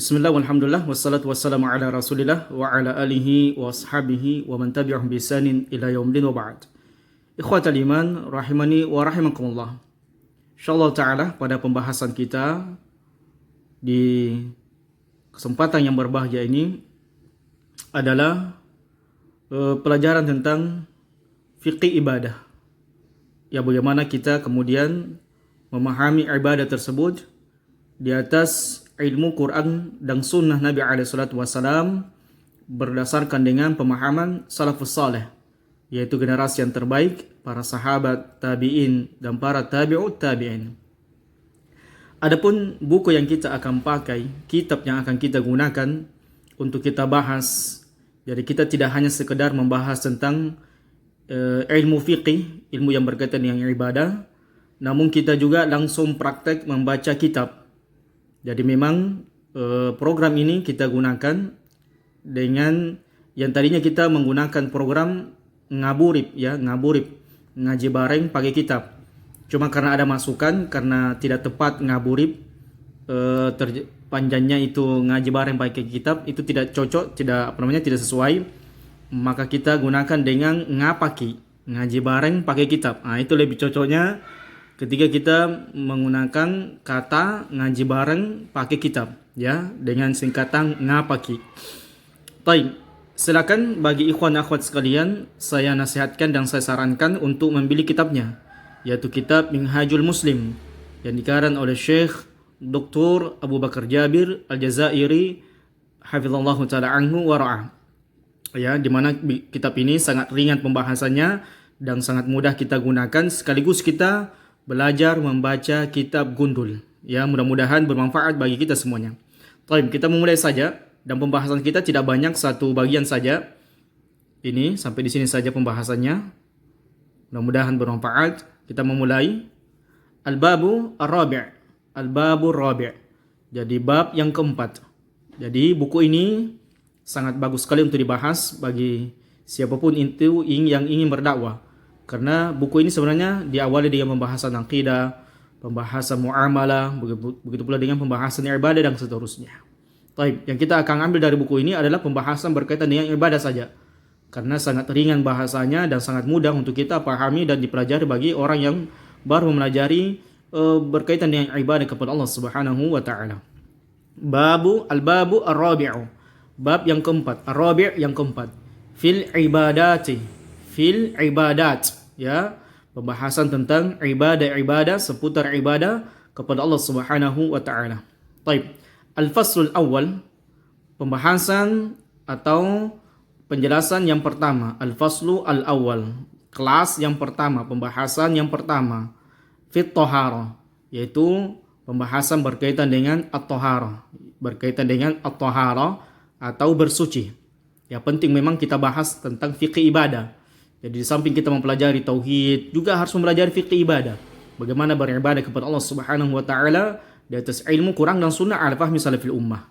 Bismillah, walhamdulillah, wassalatu wassalamu ala rasulillah wa ala alihi wa ashabihi wa man tabi'ahum bi ihsanin ila yaumil wa ba'd. Ikhwatal iman, rahimani wa rahimakumullah. Insyaallah ta'ala pada pembahasan kita di kesempatan yang berbahagia ini adalah pelajaran tentang fiqih ibadah. Ya, bagaimana kita kemudian memahami ibadah tersebut di atas ilmu Quran dan sunnah Nabi SAW berdasarkan dengan pemahaman salafus saleh, yaitu generasi yang terbaik, para sahabat, tabi'in, dan para tabi'ut tabi'in. Adapun buku yang kita akan pakai, kitab yang akan kita gunakan untuk kita bahas, jadi kita tidak hanya sekedar membahas tentang ilmu fiqih, ilmu yang berkaitan dengan ibadah, namun kita juga langsung praktek membaca kitab. Jadi memang program ini kita gunakan dengan yang tadinya kita menggunakan program ngaburib, ngaji bareng pakai kitab. Cuma karena ada masukan, karena tidak tepat ngaburib, panjangnya itu ngaji bareng pakai kitab itu tidak cocok, tidak sesuai. Maka kita gunakan dengan ngapaki, ngaji bareng pakai kitab. Nah, itu lebih cocoknya ketika kita menggunakan kata ngaji bareng pakai kitab, ya, dengan singkatan ngapaki. Baik, silakan bagi ikhwan akhwat sekalian, saya nasihatkan dan saya sarankan untuk membeli kitabnya, yaitu kitab Minhajul Muslim yang dikarang oleh Syekh Dr. Abu Bakar Jabir Al-Jazairi hafizallahu taala anhu wa ra'ah. Ya, di mana kitab ini sangat ringan pembahasannya dan sangat mudah kita gunakan, sekaligus kita belajar membaca kitab gundul. Ya, mudah-mudahan bermanfaat bagi kita semuanya. Baik, kita memulai saja, dan pembahasan kita tidak banyak, satu bagian saja. Ini sampai di sini saja pembahasannya. Mudah-mudahan bermanfaat. Kita memulai Al-Babu Ar-Rabi'. Al-Babu Ar-Rabi'. Jadi bab yang keempat. Jadi buku ini sangat bagus sekali untuk dibahas bagi siapapun itu yang ingin berdakwah. Karena buku ini sebenarnya diawali dengan pembahasan akidah, pembahasan muamalah, begitu pula dengan pembahasan ibadah dan seterusnya. Baik, yang kita akan ambil dari buku ini adalah pembahasan berkaitan dengan ibadah saja. Karena sangat ringan bahasanya dan sangat mudah untuk kita pahami dan dipelajari bagi orang yang baru mempelajari berkaitan dengan ibadah kepada Allah Subhanahu wa taala. Al-Babu Ar-Rabi'u. Bab yang keempat, Ar-Rabi' yang keempat. Fil ibadat, ya, pembahasan tentang ibadah seputar ibadah kepada Allah Subhanahu wa taala. Baik, al-faslul awal, pembahasan atau penjelasan yang pertama, al-faslu al-awwal, kelas yang pertama, pembahasan yang pertama, fit thaharah, yaitu pembahasan berkaitan dengan at-thaharah, atau bersuci. Ya, penting memang kita bahas tentang fikih ibadah. Jadi di samping kita mempelajari tauhid, juga harus mempelajari fikih ibadah. Bagaimana beribadah kepada Allah Subhanahu wa taala di atas ilmu Quran dan sunnah ala fahmi salafil ummah.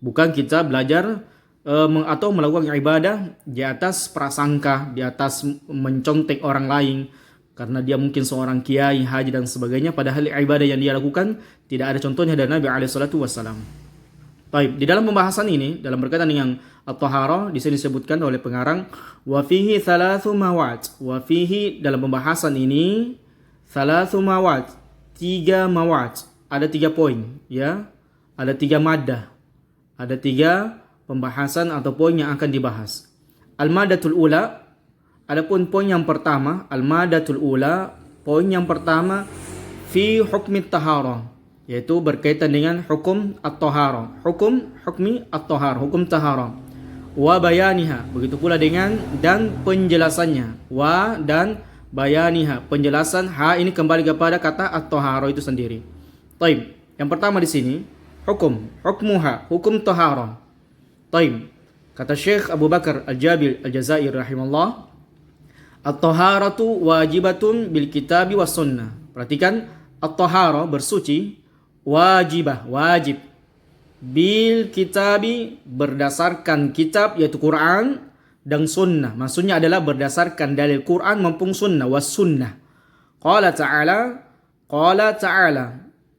Bukan kita belajar atau melakukan ibadah di atas prasangka, di atas mencontek orang lain karena dia mungkin seorang kiai, haji dan sebagainya, padahal ibadah yang dia lakukan tidak ada contohnya dari Nabi alaihi salatu wasallam. Baik, di dalam pembahasan ini, dalam berkaitan dengan at-thaharah, di sini disebutkan oleh pengarang wa fihi thalathu mawad. Wa fihi, dalam pembahasan ini, thalathu mawad, 3 mawad. Ada 3 poin, ya. Ada 3 maddah. Ada 3 pembahasan atau poin yang akan dibahas. Al-madatul ula, adapun poin yang pertama, al-madatul ula, poin yang pertama fi hukmi taharah, yaitu berkaitan dengan hukum at-taharah, hukmi at-taharah, hukum taharah, wa bayaniha, begitu pula dengan dan penjelasannya, wa dan bayaniha, penjelasan, ha ini kembali kepada kata at-taharah itu sendiri. Taib, yang pertama di sini hukmuha, hukum taharah. Taib, kata Syekh Abu Bakar Al-Jabir Al-Jazairi rahimahullah, at-taharatu wajibatun bil kitabi was sunnah. Perhatikan, at-taharah, bersuci, wajib bil kitabi, berdasarkan kitab yaitu Quran dan sunnah. Maksudnya adalah berdasarkan dalil Quran maupun sunnah, was sunnah. Qala ta'ala.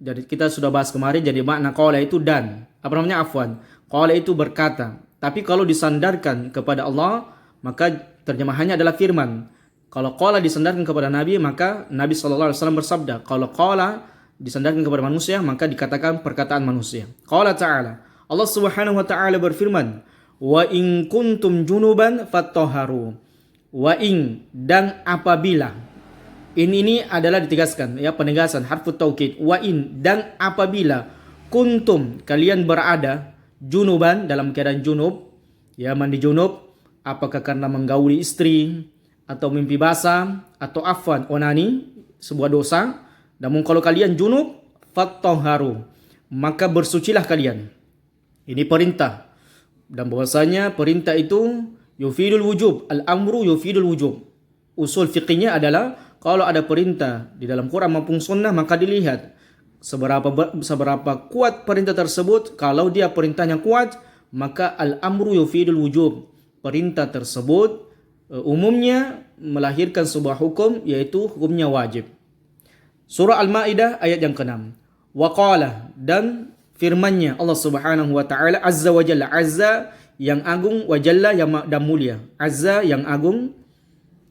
Jadi kita sudah bahas kemarin, jadi makna qala itu dan afwan. Qala itu berkata. Tapi kalau disandarkan kepada Allah, maka terjemahannya adalah firman. Kalau qala disandarkan kepada Nabi, maka Nabi sallallahu alaihi wasallam bersabda. Kalau qala disandarkan kepada manusia, maka dikatakan perkataan manusia. Qala ta'ala. Allah Subhanahu wa taala berfirman, "Wa in kuntum junuban fattahharu." Wa in, dan apabila. Ini adalah ditegaskan, ya, penegasan harfu taukid. Wa in, dan apabila kuntum, kalian berada junuban, dalam keadaan junub, ya, mandi junub, apakah karena menggauli istri atau mimpi basah atau afwan onani, sebuah dosa. Namun kalau kalian junub, fattahharu, maka bersucilah kalian. Ini perintah, dan bahwasanya perintah itu yufidul wujub, al-amru yufidul wujub. Usul fiqihnya adalah kalau ada perintah di dalam Quran maupun sunnah, maka dilihat seberapa kuat perintah tersebut. Kalau dia perintahnya kuat, maka al-amru yufidul wujub. Perintah tersebut umumnya melahirkan sebuah hukum, yaitu hukumnya wajib. Surah Al-Maidah ayat yang ke-6. Wa qala, dan firman-Nya Allah Subhanahu wa taala, azza wa jalla, azza yang agung, wa jalla yang dan mulia. Azza yang agung,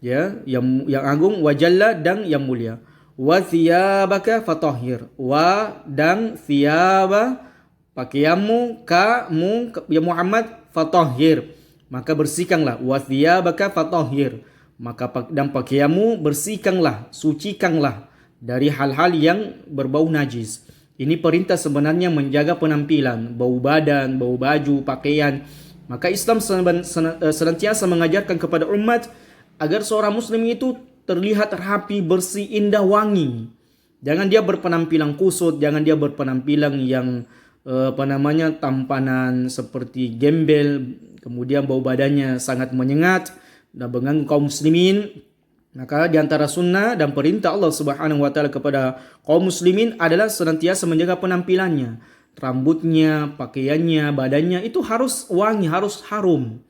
ya, yang agung, wa jalla dan yang mulia. Wa thiyabaka fatahhir, wa dan thiyaba, pakaianmu, kamu ya Muhammad, fatahhir, maka bersihkanlah. Wa thiyabaka fatahhir, maka dan pakaianmu bersihkanlah, sucikanlah dari hal-hal yang berbau najis. Ini perintah sebenarnya menjaga penampilan, bau badan, bau baju, pakaian. Maka Islam senantiasa mengajarkan kepada umat agar seorang muslim itu terlihat rapi, bersih, indah, wangi. Jangan dia berpenampilan kusut, jangan dia berpenampilan yang tampanan seperti gembel, kemudian bau badannya sangat menyengat dan mengganggu kaum muslimin. Maka di antara sunnah dan perintah Allah Subhanahu wa taala kepada kaum muslimin adalah senantiasa menjaga penampilannya. Rambutnya, pakaiannya, badannya itu harus wangi, harus harum.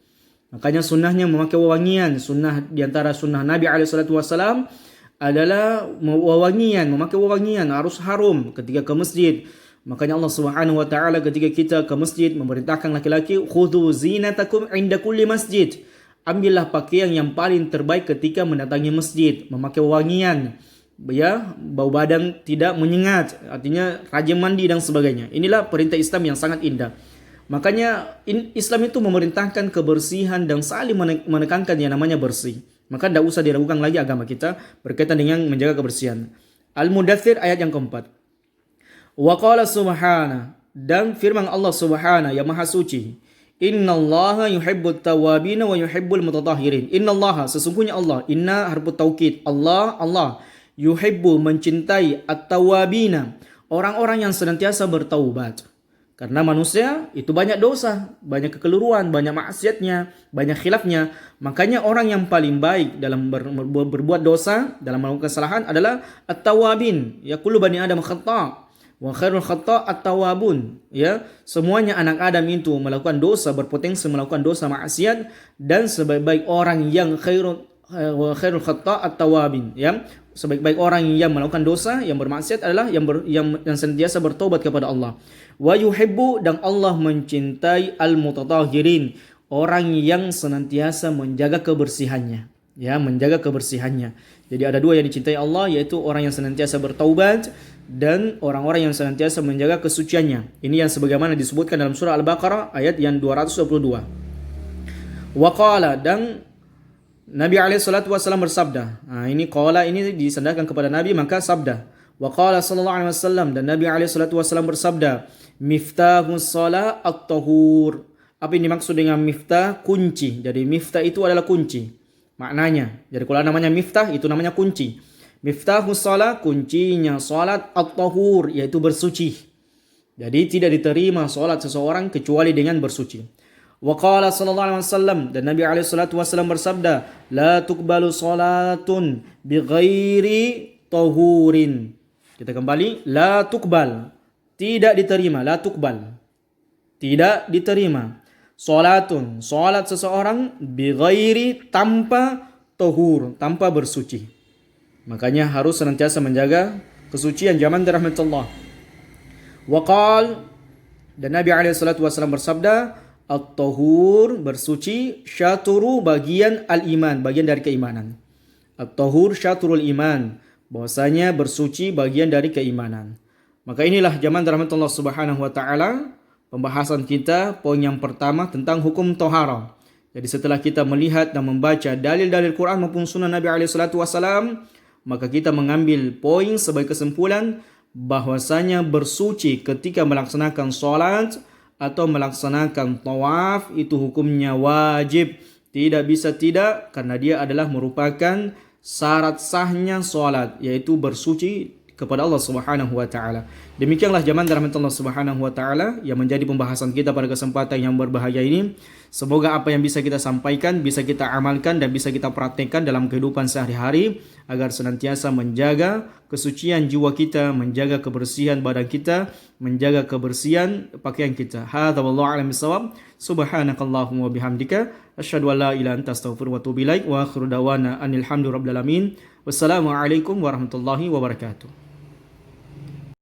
Makanya sunnahnya memakai wewangian. Sunnah di antara sunnah Nabi SAW adalah wewangian, memakai wewangian, harus harum ketika ke masjid. Makanya Allah Subhanahu wa taala ketika kita ke masjid memerintahkan laki-laki, khudhu zinatakum inda kulli masjid. Ambillah pakaian yang paling terbaik ketika mendatangi masjid, memakai wewangian. Ya, bau badan tidak menyengat, artinya rajin mandi dan sebagainya. Inilah perintah Islam yang sangat indah. Makanya Islam itu memerintahkan kebersihan dan saling menekankan yang namanya bersih. Maka tidak usah diragukan lagi agama kita berkaitan dengan menjaga kebersihan. Al-Mudaththir ayat yang keempat. Wa qala subhana, dan firman Allah Subhana yang maha suci. Innallaha yuhibbut tawwabin wa yuhibbul mutatahhirin. Innallaha, sesungguhnya Allah, inna harfu taukid, Allah yuhibbu, mencintai, at-tawwabina, orang-orang yang senantiasa bertaubat. Karena manusia itu banyak dosa, banyak kekeliruan, banyak maksiatnya, banyak khilafnya. Makanya orang yang paling baik dalam berbuat dosa, dalam melakukan kesalahan adalah at-tawwabin. Ya, kullu bani adam khata' wa khairul khata' at-tawwabun. Ya, semuanya anak Adam itu melakukan dosa, berpotensi melakukan dosa maksiat, dan sebaik-baik orang yang khairul khata' at-tawwabin. Ya, sebaik-baik orang yang melakukan dosa, yang bermaksiat adalah yang senantiasa bertobat kepada Allah. Wa yuhibbu, dan Allah mencintai al-mutatahhirin, orang yang senantiasa menjaga kebersihannya. Ya, menjaga kebersihannya. Jadi ada dua yang dicintai Allah, yaitu orang yang senantiasa bertaubat dan orang-orang yang senantiasa menjaga kesuciannya. Ini yang sebagaimana disebutkan dalam surah Al-Baqarah ayat yang 222. Wa qala, dan Nabi SAW bersabda. Ini qala ini disandarkan kepada Nabi, maka sabda. Wa qala sallallahu alaihi wasallam, dan Nabi SAW bersabda, miftahus shalah at-tahur. Apa yang dimaksud dengan miftah? Kunci. Jadi miftah itu adalah kunci maknanya. Jadi kalau namanya miftah itu namanya kunci. Miftahus shalah, kuncinya salat, at-tahur, yaitu bersuci. Jadi tidak diterima salat seseorang kecuali dengan bersuci. Wa qala sallallahu alaihi wasallam, dan Nabi alaihi salatu wasallam bersabda, la tuqbalu salatun bighairi tahurin. Kita kembali, la tuqbal, tidak diterima, la tuqbal, tidak diterima. Salatun, salat seseorang, bighairi, tanpa tahur, tanpa bersuci. Makanya harus senantiasa menjaga kesucian. Zaman dirahmati Allah. Wa qala, Dan Nabi SAW bersabda, at-tahur bersuci, syaturu bagian al-iman, bagian dari keimanan. At-tahur syaturul iman, bahwasanya bersuci bagian dari keimanan. Maka inilah jamaah rahmatullah subhanahu wa ta'ala, pembahasan kita poin yang pertama tentang hukum tohara. Jadi setelah kita melihat dan membaca dalil-dalil Quran maupun sunnah Nabi SAW, maka kita mengambil poin sebagai kesimpulan bahwasanya bersuci ketika melaksanakan solat atau melaksanakan tawaf itu hukumnya wajib. Tidak bisa tidak, karena dia adalah merupakan syarat sahnya solat, yaitu bersuci kepada Allah Subhanahu wa taala. Demikianlah jamaah rahmatullah Subhanahu wa taala yang menjadi pembahasan kita pada kesempatan yang berbahaya ini. Semoga apa yang bisa kita sampaikan bisa kita amalkan dan bisa kita praktekkan dalam kehidupan sehari-hari agar senantiasa menjaga kesucian jiwa kita, menjaga kebersihan badan kita, menjaga kebersihan pakaian kita. Hadza wallahu a'lam bissawab. Subhanakallahumma wa bihamdika asyhadu an la ilaha illa anta astaghfiruka wa atubu ilaik wa akhiru da'wana anil hamdulillahi rabbil alamin. Wassalamualaikum warahmatullahi wabarakatuh.